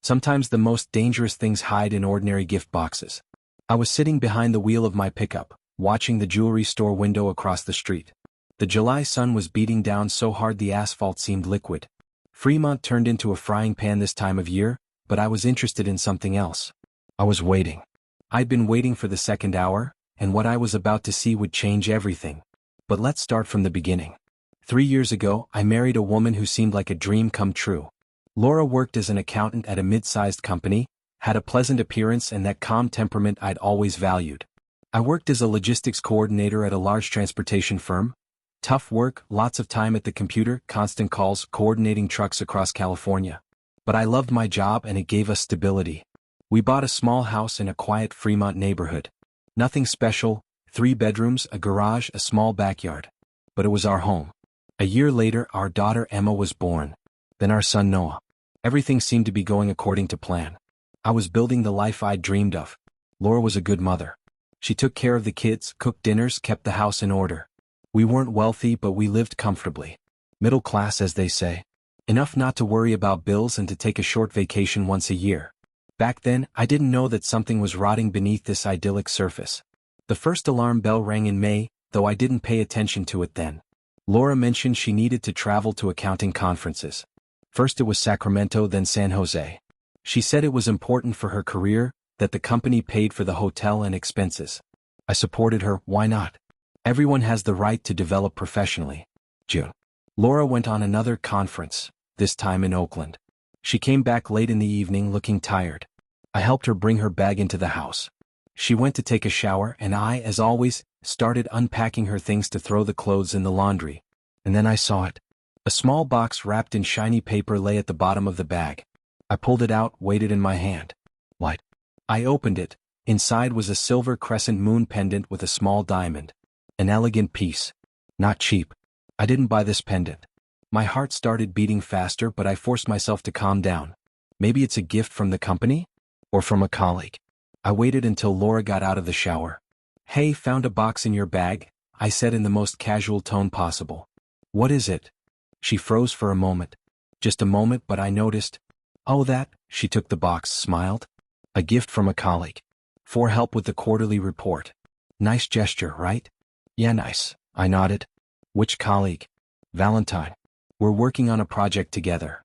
Sometimes the most dangerous things hide in ordinary gift boxes. I was sitting behind the wheel of my pickup, watching the jewelry store window across the street. The July sun was beating down so hard the asphalt seemed liquid. Fremont turned into a frying pan this time of year, but I was interested in something else. I was waiting. I'd been waiting for the second hour, and what I was about to see would change everything. But let's start from the beginning. 3 years ago, I married a woman who seemed like a dream come true. Laura worked as an accountant at a mid-sized company, had a pleasant appearance and that calm temperament I'd always valued. I worked as a logistics coordinator at a large transportation firm. Tough work, lots of time at the computer, constant calls, coordinating trucks across California. But I loved my job and it gave us stability. We bought a small house in a quiet Fremont neighborhood. Nothing special, 3 bedrooms, a garage, a small backyard. But it was our home. A year later, our daughter Emma was born. Then our son Noah. Everything seemed to be going according to plan. I was building the life I'd dreamed of. Laura was a good mother. She took care of the kids, cooked dinners, kept the house in order. We weren't wealthy, but we lived comfortably. Middle class, as they say. Enough not to worry about bills and to take a short vacation once a year. Back then, I didn't know that something was rotting beneath this idyllic surface. The first alarm bell rang in May, though I didn't pay attention to it then. Laura mentioned she needed to travel to accounting conferences. First it was Sacramento, then San Jose. She said it was important for her career, that the company paid for the hotel and expenses. I supported her, why not? Everyone has the right to develop professionally. June. Laura went on another conference, this time in Oakland. She came back late in the evening looking tired. I helped her bring her bag into the house. She went to take a shower and I, as always, started unpacking her things to throw the clothes in the laundry. And then I saw it. A small box wrapped in shiny paper lay at the bottom of the bag. I pulled it out, weighed it in my hand. What? I opened it. Inside was a silver crescent moon pendant with a small diamond. An elegant piece. Not cheap. I didn't buy this pendant. My heart started beating faster, but I forced myself to calm down. Maybe it's a gift from the company? Or from a colleague? I waited until Laura got out of the shower. Hey, found a box in your bag, I said in the most casual tone possible. What is it? She froze for a moment. Just a moment, but I noticed. Oh, that, she took the box, smiled. A gift from a colleague. For help with the quarterly report. Nice gesture, right? Yeah, nice, I nodded. Which colleague? Valentine. We're working on a project together.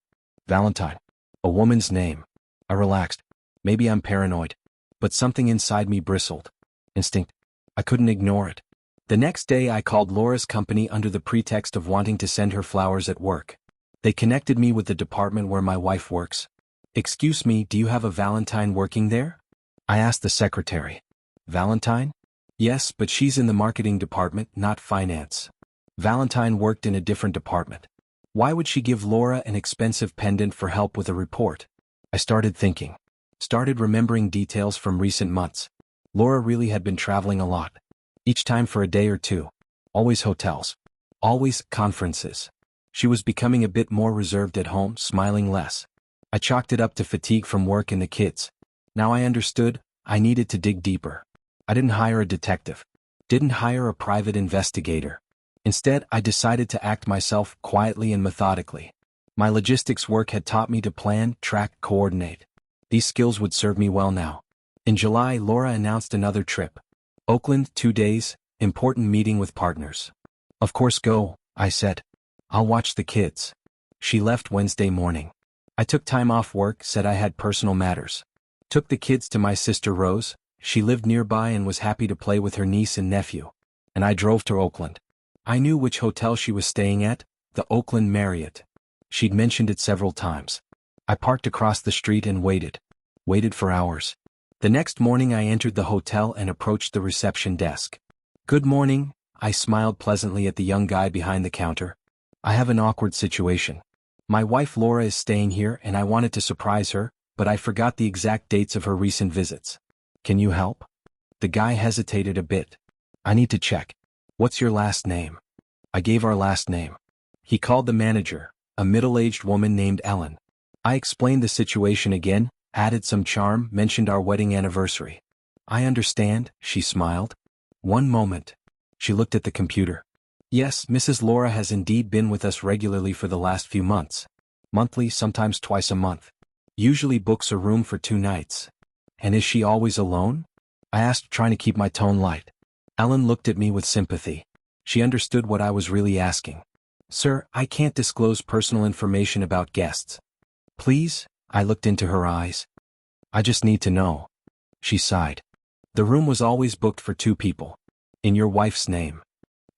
Valentine. A woman's name. I relaxed. Maybe I'm paranoid. But something inside me bristled. Instinct. I couldn't ignore it. The next day I called Laura's company under the pretext of wanting to send her flowers at work. They connected me with the department where my wife works. Excuse me, do you have a Valentine working there? I asked the secretary. Valentine? Yes, but she's in the marketing department, not finance. Valentine worked in a different department. Why would she give Laura an expensive pendant for help with a report? I started thinking. Started remembering details from recent months. Laura really had been traveling a lot. Each time for a day or two. Always hotels. Always conferences. She was becoming a bit more reserved at home, smiling less. I chalked it up to fatigue from work and the kids. Now I understood, I needed to dig deeper. I didn't hire a detective. Didn't hire a private investigator. Instead, I decided to act myself quietly and methodically. My logistics work had taught me to plan, track, coordinate. These skills would serve me well now. In July, Laura announced another trip. Oakland, 2 days, important meeting with partners. Of course, go, I said. I'll watch the kids. She left Wednesday morning. I took time off work, said I had personal matters. Took the kids to my sister Rose. She lived nearby and was happy to play with her niece and nephew. And I drove to Oakland. I knew which hotel she was staying at, the Oakland Marriott. She'd mentioned it several times. I parked across the street and waited. Waited for hours. The next morning I entered the hotel and approached the reception desk. Good morning, I smiled pleasantly at the young guy behind the counter. I have an awkward situation. My wife Laura is staying here and I wanted to surprise her, but I forgot the exact dates of her recent visits. Can you help? The guy hesitated a bit. I need to check. What's your last name? I gave our last name. He called the manager, a middle-aged woman named Ellen. I explained the situation again, added some charm, mentioned our wedding anniversary. I understand, she smiled. One moment. She looked at the computer. Yes, Mrs. Laura has indeed been with us regularly for the last few months. Monthly, sometimes twice a month. Usually books a room for 2 nights. And is she always alone? I asked, trying to keep my tone light. Ellen looked at me with sympathy. She understood what I was really asking. Sir, I can't disclose personal information about guests. Please? I looked into her eyes. I just need to know. She sighed. The room was always booked for 2 people. In your wife's name.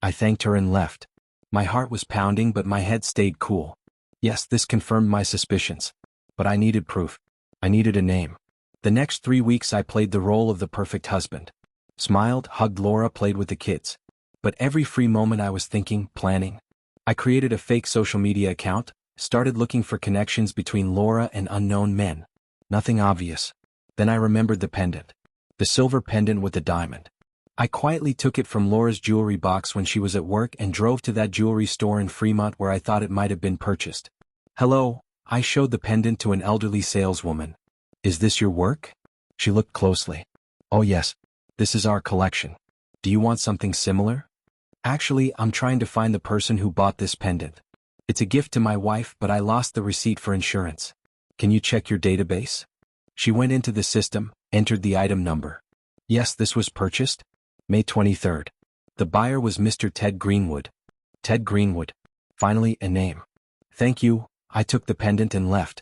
I thanked her and left. My heart was pounding, but my head stayed cool. Yes, this confirmed my suspicions. But I needed proof. I needed a name. The next 3 weeks I played the role of the perfect husband. Smiled, hugged Laura, played with the kids. But every free moment I was thinking, planning. I created a fake social media account, started looking for connections between Laura and unknown men. Nothing obvious. Then I remembered the pendant. The silver pendant with the diamond. I quietly took it from Laura's jewelry box when she was at work and drove to that jewelry store in Fremont where I thought it might have been purchased. Hello, I showed the pendant to an elderly saleswoman. Is this your work? She looked closely. Oh yes, this is our collection. Do you want something similar? Actually, I'm trying to find the person who bought this pendant. It's a gift to my wife, but I lost the receipt for insurance. Can you check your database? She went into the system, entered the item number. Yes, this was purchased May 23rd. The buyer was Mr. Ted Greenwood. Ted Greenwood. Finally, a name. Thank you, I took the pendant and left.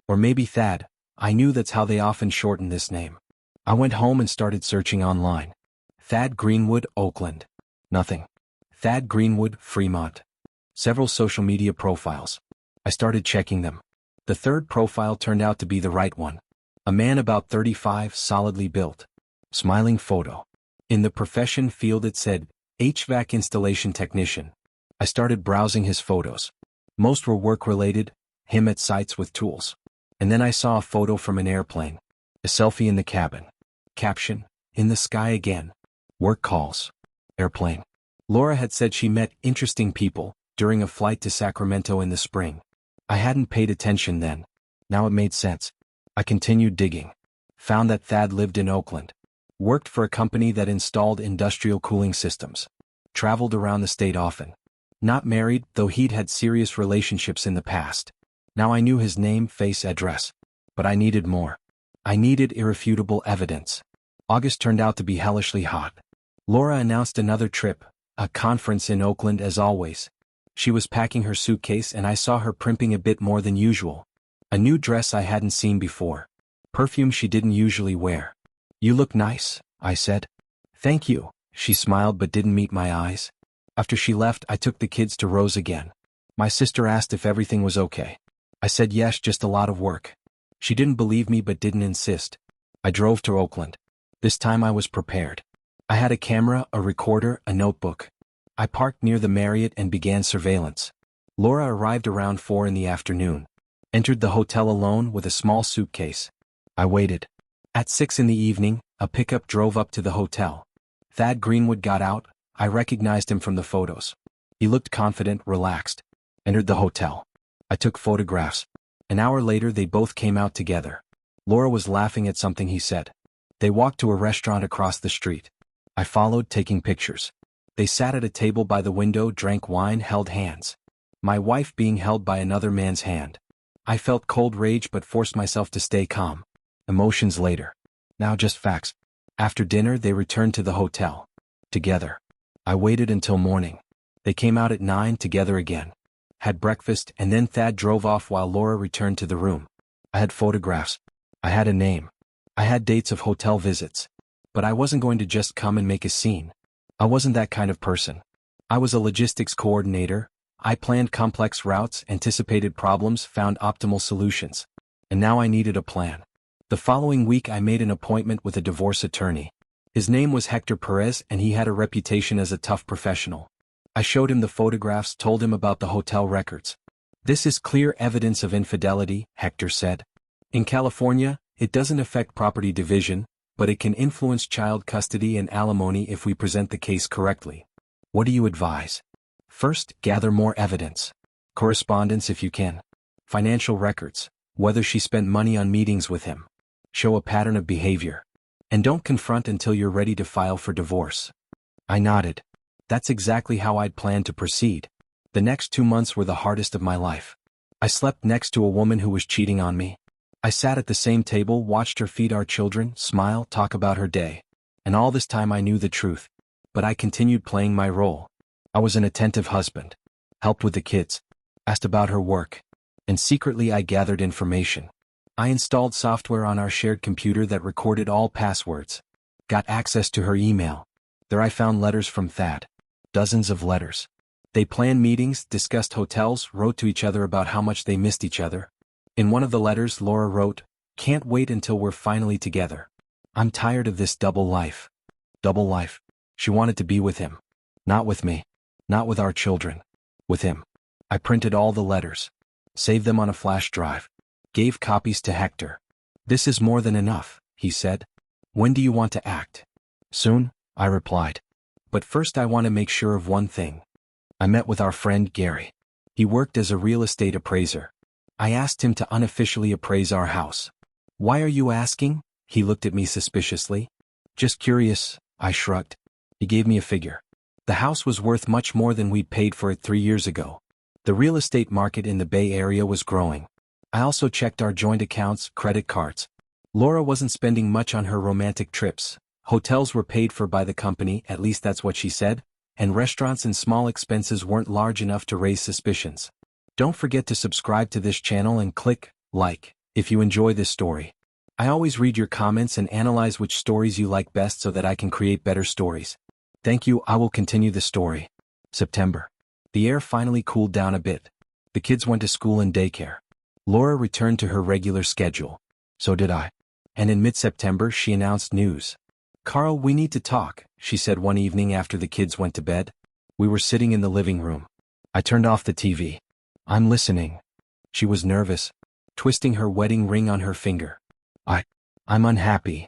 Or maybe Thad. I knew that's how they often shorten this name. I went home and started searching online. Thad Greenwood, Oakland. Nothing. Thad Greenwood, Fremont. Several social media profiles. I started checking them. The third profile turned out to be the right one. A man about 35, solidly built. Smiling photo. In the profession field it said, HVAC installation technician. I started browsing his photos. Most were work-related, him at sites with tools. And then I saw a photo from an airplane. A selfie in the cabin. Caption, in the sky again. Work calls. Airplane. Laura had said she met interesting people during a flight to Sacramento in the spring. I hadn't paid attention then. Now it made sense. I continued digging. Found that Thad lived in Oakland. Worked for a company that installed industrial cooling systems. Traveled around the state often. Not married, though he'd had serious relationships in the past. Now I knew his name, face, address. But I needed more. I needed irrefutable evidence. August turned out to be hellishly hot. Laura announced another trip, a conference in Oakland as always. She was packing her suitcase and I saw her primping a bit more than usual. A new dress I hadn't seen before. Perfume she didn't usually wear. You look nice, I said. Thank you, she smiled but didn't meet my eyes. After she left, I took the kids to Rose again. My sister asked if everything was okay. I said yes, just a lot of work. She didn't believe me but didn't insist. I drove to Oakland. This time I was prepared. I had a camera, a recorder, a notebook. I parked near the Marriott and began surveillance. Laura arrived around 4 in the afternoon. Entered the hotel alone with a small suitcase. I waited. At 6 in the evening, a pickup drove up to the hotel. Thad Greenwood got out. I recognized him from the photos. He looked confident, relaxed. Entered the hotel. I took photographs. An hour later they both came out together. Laura was laughing at something he said. They walked to a restaurant across the street. I followed, taking pictures. They sat at a table by the window, drank wine, held hands. My wife being held by another man's hand. I felt cold rage but forced myself to stay calm. Emotions later. Now just facts. After dinner they returned to the hotel. Together. I waited until morning. They came out at 9 together again. Had breakfast and then Thad drove off while Laura returned to the room. I had photographs. I had a name. I had dates of hotel visits. But I wasn't going to just come and make a scene. I wasn't that kind of person. I was a logistics coordinator. I planned complex routes, anticipated problems, found optimal solutions. And now I needed a plan. The following week I made an appointment with a divorce attorney. His name was Hector Perez and he had a reputation as a tough professional. I showed him the photographs, told him about the hotel records. This is clear evidence of infidelity, Hector said. In California, it doesn't affect property division, but it can influence child custody and alimony if we present the case correctly. What do you advise? First, gather more evidence. Correspondence if you can. Financial records, whether she spent money on meetings with him. Show a pattern of behavior. And don't confront until you're ready to file for divorce. I nodded. That's exactly how I'd planned to proceed. The next 2 months were the hardest of my life. I slept next to a woman who was cheating on me. I sat at the same table, watched her feed our children, smile, talk about her day. And all this time I knew the truth. But I continued playing my role. I was an attentive husband. Helped with the kids. Asked about her work. And secretly I gathered information. I installed software on our shared computer that recorded all passwords. Got access to her email. There I found letters from Thad. Dozens of letters. They planned meetings, discussed hotels, wrote to each other about how much they missed each other. In one of the letters, Laura wrote, "Can't wait until we're finally together. I'm tired of this double life." Double life. She wanted to be with him. Not with me. Not with our children. With him. I printed all the letters. Saved them on a flash drive. Gave copies to Hector. "This is more than enough," he said. "When do you want to act?" "Soon," I replied. "But first I want to make sure of one thing." I met with our friend Gary. He worked as a real estate appraiser. I asked him to unofficially appraise our house. "Why are you asking?" He looked at me suspiciously. "Just curious," I shrugged. He gave me a figure. The house was worth much more than we'd paid for it 3 years ago. The real estate market in the Bay Area was growing. I also checked our joint accounts, credit cards. Laura wasn't spending much on her romantic trips. Hotels were paid for by the company, at least that's what she said, and restaurants and small expenses weren't large enough to raise suspicions. Don't forget to subscribe to this channel and click like if you enjoy this story. I always read your comments and analyze which stories you like best so that I can create better stories. Thank you. I will continue the story. September. The air finally cooled down a bit. The kids went to school and daycare. Laura returned to her regular schedule. So did I. And in mid-September she announced news. "Carl, we need to talk," she said one evening after the kids went to bed. We were sitting in the living room. I turned off the TV. "I'm listening." She was nervous, twisting her wedding ring on her finger. I'm unhappy."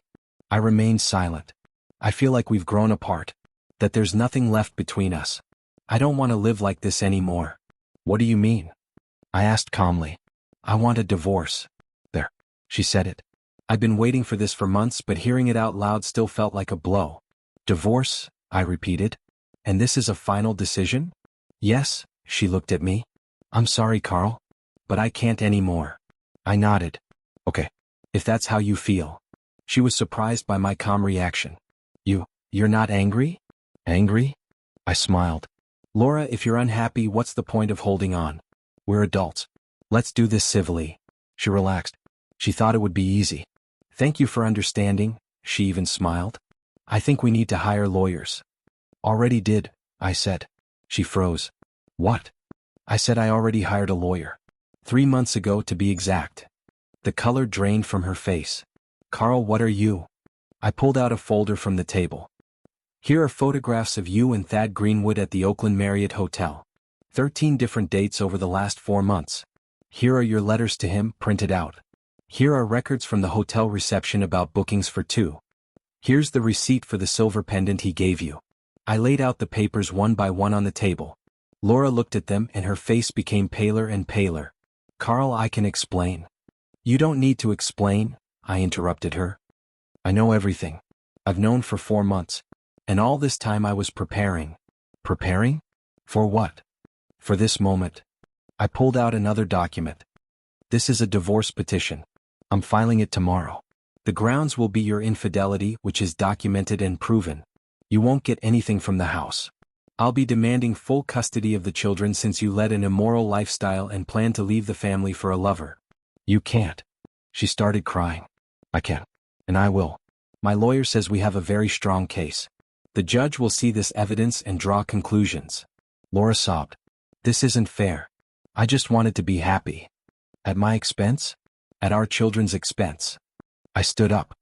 I remained silent. "I feel like we've grown apart. That there's nothing left between us. I don't want to live like this anymore." "What do you mean?" I asked calmly. "I want a divorce." "There." She said it. I'd been waiting for this for months, but hearing it out loud still felt like a blow. "Divorce?" I repeated. "And this is a final decision?" "Yes," she looked at me. "I'm sorry, Carl. But I can't anymore." I nodded. "Okay. If that's how you feel." She was surprised by my calm reaction. You're not angry?" "Angry?" I smiled. "Laura, if you're unhappy, what's the point of holding on? We're adults. Let's do this civilly." She relaxed. She thought it would be easy. "Thank you for understanding," she even smiled. "I think we need to hire lawyers." "Already did," I said. She froze. "What?" I said I already hired a lawyer. 3 months ago, to be exact. The color drained from her face. "Carl, what are you?" I pulled out a folder from the table. "Here are photographs of you and Thad Greenwood at the Oakland Marriott Hotel. 13 different dates over the last 4 months. Here are your letters to him, printed out. Here are records from the hotel reception about bookings for 2. Here's the receipt for the silver pendant he gave you." I laid out the papers one by one on the table. Laura looked at them and her face became paler and paler. "Carl, I can explain." "You don't need to explain," I interrupted her. "I know everything. I've known for 4 months. And all this time I was preparing." "Preparing? For what?" "For this moment." I pulled out another document. "This is a divorce petition. I'm filing it tomorrow. The grounds will be your infidelity, which is documented and proven. You won't get anything from the house. I'll be demanding full custody of the children since you led an immoral lifestyle and plan to leave the family for a lover." "You can't." She started crying. "I can. And I will. My lawyer says we have a very strong case. The judge will see this evidence and draw conclusions." Laura sobbed. "This isn't fair. I just wanted to be happy." "At my expense?" "At our children's expense." I stood up.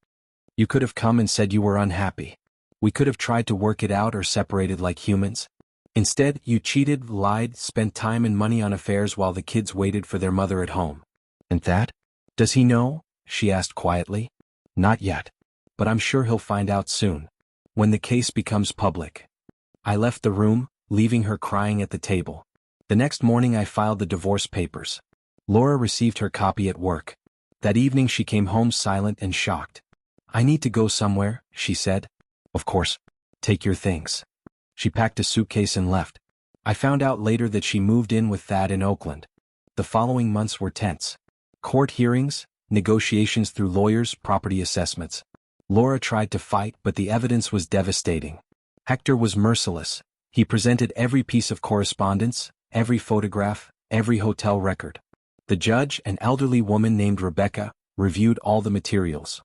"You could have come and said you were unhappy. We could have tried to work it out or separated like humans. Instead, you cheated, lied, spent time and money on affairs while the kids waited for their mother at home." "And that? Does he know?" she asked quietly. "Not yet. But I'm sure he'll find out soon. When the case becomes public." I left the room, leaving her crying at the table. The next morning I filed the divorce papers. Laura received her copy at work. That evening she came home silent and shocked. "I need to go somewhere," she said. "Of course. Take your things." She packed a suitcase and left. I found out later that she moved in with Thad in Oakland. The following months were tense. Court hearings, negotiations through lawyers, property assessments. Laura tried to fight, but the evidence was devastating. Hector was merciless. He presented every piece of correspondence, every photograph, every hotel record. The judge, an elderly woman named Rebecca, reviewed all the materials.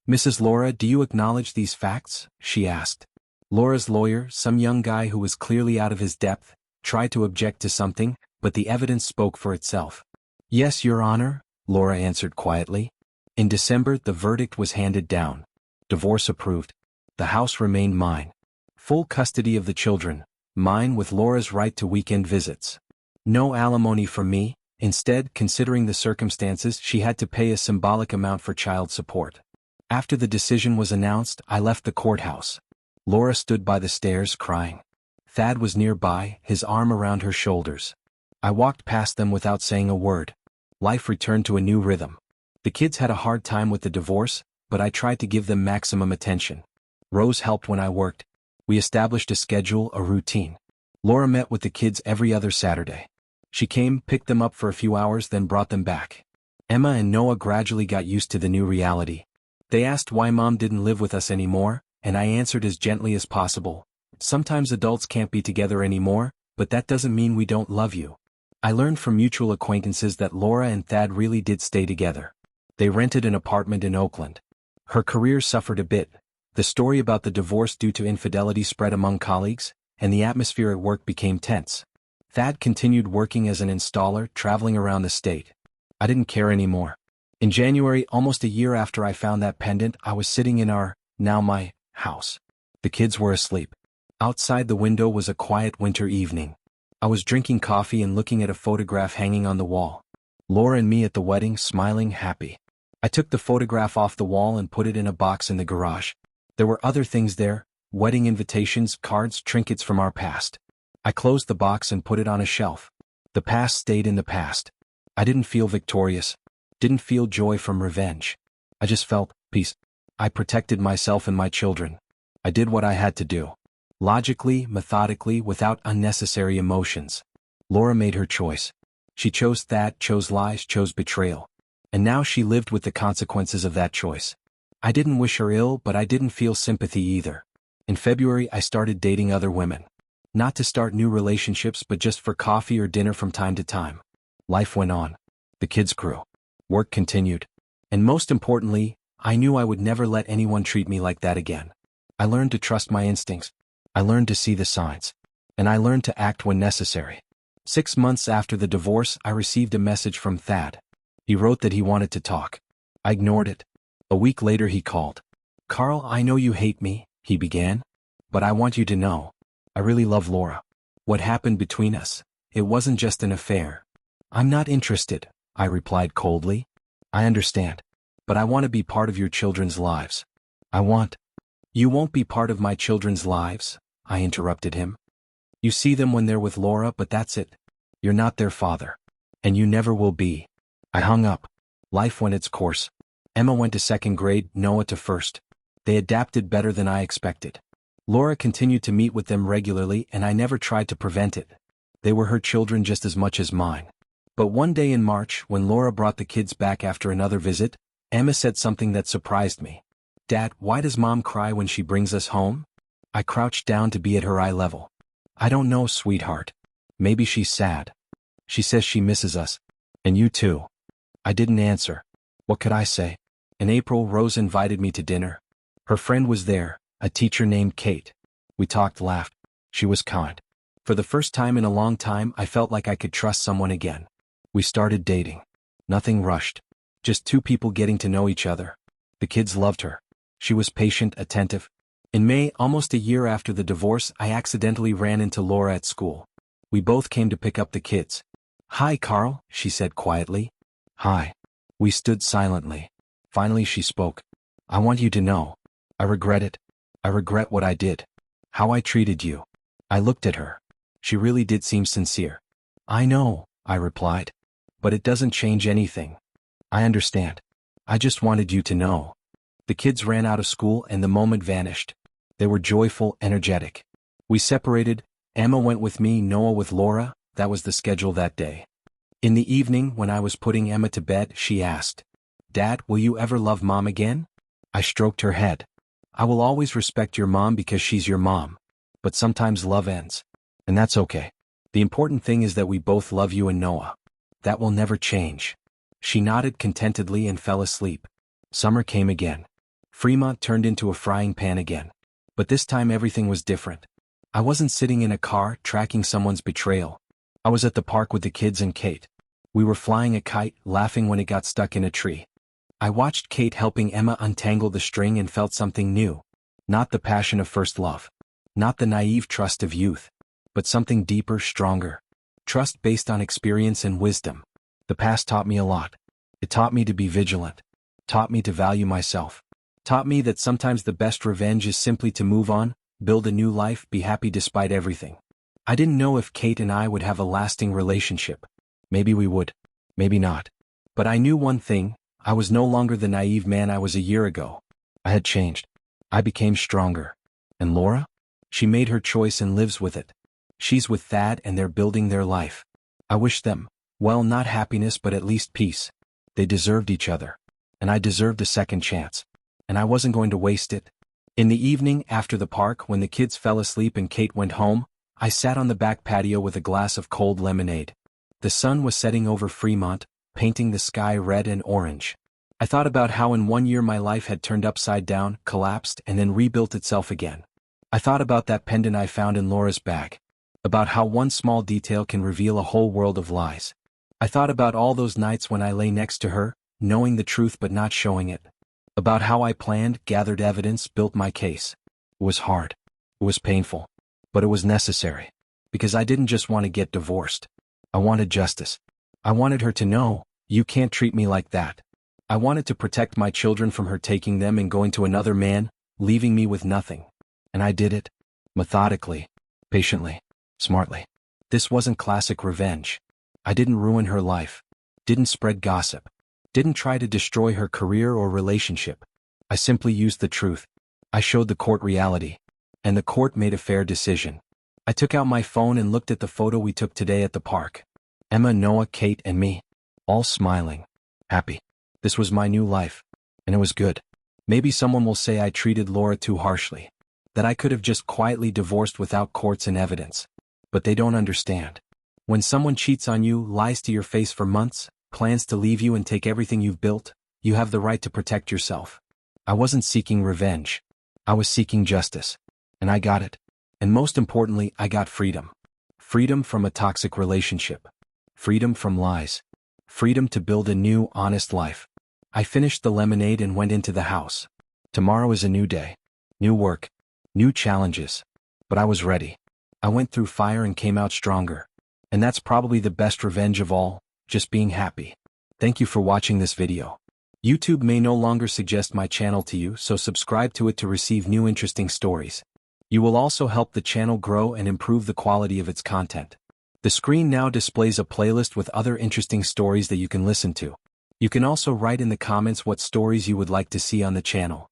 "Mrs. Laura, do you acknowledge these facts?" she asked. Laura's lawyer, some young guy who was clearly out of his depth, tried to object to something, but the evidence spoke for itself. "Yes, Your Honor," Laura answered quietly. In December, the verdict was handed down. Divorce approved. The house remained mine. Full custody of the children, mine with Laura's right to weekend visits. No alimony from me. Instead, considering the circumstances, she had to pay a symbolic amount for child support. After the decision was announced, I left the courthouse. Laura stood by the stairs crying. Thad was nearby, his arm around her shoulders. I walked past them without saying a word. Life returned to a new rhythm. The kids had a hard time with the divorce, but I tried to give them maximum attention. Rose helped when I worked. We established a schedule, a routine. Laura met with the kids every other Saturday. She came, picked them up for a few hours, then brought them back. Emma and Noah gradually got used to the new reality. They asked why Mom didn't live with us anymore, and I answered as gently as possible. Sometimes adults can't be together anymore, but that doesn't mean we don't love you. I learned from mutual acquaintances that Laura and Thad really did stay together. They rented an apartment in Oakland. Her career suffered a bit. The story about the divorce due to infidelity spread among colleagues, and the atmosphere at work became tense. Thad continued working as an installer, traveling around the state. I didn't care anymore. In January, almost a year after I found that pendant, I was sitting in our, now my, house. The kids were asleep. Outside the window was a quiet winter evening. I was drinking coffee and looking at a photograph hanging on the wall. Laura and me at the wedding, smiling, happy. I took the photograph off the wall and put it in a box in the garage. There were other things there, wedding invitations, cards, trinkets from our past. I closed the box and put it on a shelf. The past stayed in the past. I didn't feel victorious. Didn't feel joy from revenge. I just felt peace. I protected myself and my children. I did what I had to do. Logically, methodically, without unnecessary emotions. Laura made her choice. She chose Thad, chose lies, chose betrayal. And now she lived with the consequences of that choice. I didn't wish her ill, but I didn't feel sympathy either. In February, I started dating other women. Not to start new relationships, but just for coffee or dinner from time to time. Life went on. The kids grew. Work continued. And most importantly, I knew I would never let anyone treat me like that again. I learned to trust my instincts. I learned to see the signs. And I learned to act when necessary. 6 months after the divorce, I received a message from Thad. He wrote that he wanted to talk. I ignored it. A week later he called. "Carl, I know you hate me," he began. "But I want you to know. I really love Laura. What happened between us, it wasn't just an affair." "I'm not interested," I replied coldly. "I understand. But I want to be part of your children's lives. I want—" "You won't be part of my children's lives," I interrupted him. "You see them when they're with Laura, but that's it. You're not their father. And you never will be." I hung up. Life went its course. Emma went to 2nd grade, Noah to 1st. They adapted better than I expected. Laura continued to meet with them regularly, and I never tried to prevent it. They were her children just as much as mine. But one day in March, when Laura brought the kids back after another visit, Emma said something that surprised me. "Dad, why does Mom cry when she brings us home?" I crouched down to be at her eye level. "I don't know, sweetheart. Maybe she's sad. She says she misses us. And you too." I didn't answer. What could I say? In April, Rose invited me to dinner. Her friend was there, a teacher named Kate. We talked, laughed. She was kind. For the first time in a long time, I felt like I could trust someone again. We started dating. Nothing rushed. Just two people getting to know each other. The kids loved her. She was patient, attentive. In May, almost a year after the divorce, I accidentally ran into Laura at school. We both came to pick up the kids. "Hi, Carl," she said quietly. "Hi." We stood silently. Finally she spoke. "I want you to know. I regret it. I regret what I did. How I treated you." I looked at her. She really did seem sincere. "I know," I replied. "But it doesn't change anything. I understand. I just wanted you to know." The kids ran out of school and the moment vanished. They were joyful, energetic. We separated. Emma went with me, Noah with Laura. That was the schedule that day. In the evening, when I was putting Emma to bed, she asked, Dad, will you ever love Mom again? I stroked her head. I will always respect your mom because she's your mom. But sometimes love ends. And that's okay. The important thing is that we both love you and Noah. That will never change. She nodded contentedly and fell asleep. Summer came again. Fremont turned into a frying pan again. But this time everything was different. I wasn't sitting in a car tracking someone's betrayal. I was at the park with the kids and Kate. We were flying a kite, laughing when it got stuck in a tree. I watched Kate helping Emma untangle the string and felt something new. Not the passion of first love. Not the naive trust of youth. But something deeper, stronger. Trust based on experience and wisdom. The past taught me a lot. It taught me to be vigilant. Taught me to value myself. Taught me that sometimes the best revenge is simply to move on, build a new life, be happy despite everything. I didn't know if Kate and I would have a lasting relationship. Maybe we would. Maybe not. But I knew one thing. I was no longer the naive man I was a year ago. I had changed. I became stronger. And Laura? She made her choice and lives with it. She's with Thad and they're building their life. I wish them, well, not happiness but at least peace. They deserved each other. And I deserved a second chance. And I wasn't going to waste it. In the evening, after the park, when the kids fell asleep and Kate went home, I sat on the back patio with a glass of cold lemonade. The sun was setting over Fremont, painting the sky red and orange. I thought about how in 1 year my life had turned upside down, collapsed, and then rebuilt itself again. I thought about that pendant I found in Laura's bag. About how one small detail can reveal a whole world of lies. I thought about all those nights when I lay next to her, knowing the truth but not showing it. About how I planned, gathered evidence, built my case. It was hard. It was painful. But it was necessary. Because I didn't just want to get divorced. I wanted justice. I wanted her to know, you can't treat me like that. I wanted to protect my children from her taking them and going to another man, leaving me with nothing. And I did it. Methodically. Patiently. Smartly. This wasn't classic revenge. I didn't ruin her life. Didn't spread gossip. Didn't try to destroy her career or relationship. I simply used the truth. I showed the court reality. And the court made a fair decision. I took out my phone and looked at the photo we took today at the park. Emma, Noah, Kate, and me. All smiling. Happy. This was my new life. And it was good. Maybe someone will say I treated Laura too harshly. That I could have just quietly divorced without courts and evidence. But they don't understand. When someone cheats on you, lies to your face for months, plans to leave you and take everything you've built, you have the right to protect yourself. I wasn't seeking revenge. I was seeking justice. And I got it. And most importantly, I got freedom. Freedom from a toxic relationship. Freedom from lies. Freedom to build a new, honest life. I finished the lemonade and went into the house. Tomorrow is a new day. New work. New challenges. But I was ready. I went through fire and came out stronger. And that's probably the best revenge of all, just being happy. Thank you for watching this video. YouTube may no longer suggest my channel to you, so subscribe to it to receive new interesting stories. You will also help the channel grow and improve the quality of its content. The screen now displays a playlist with other interesting stories that you can listen to. You can also write in the comments what stories you would like to see on the channel.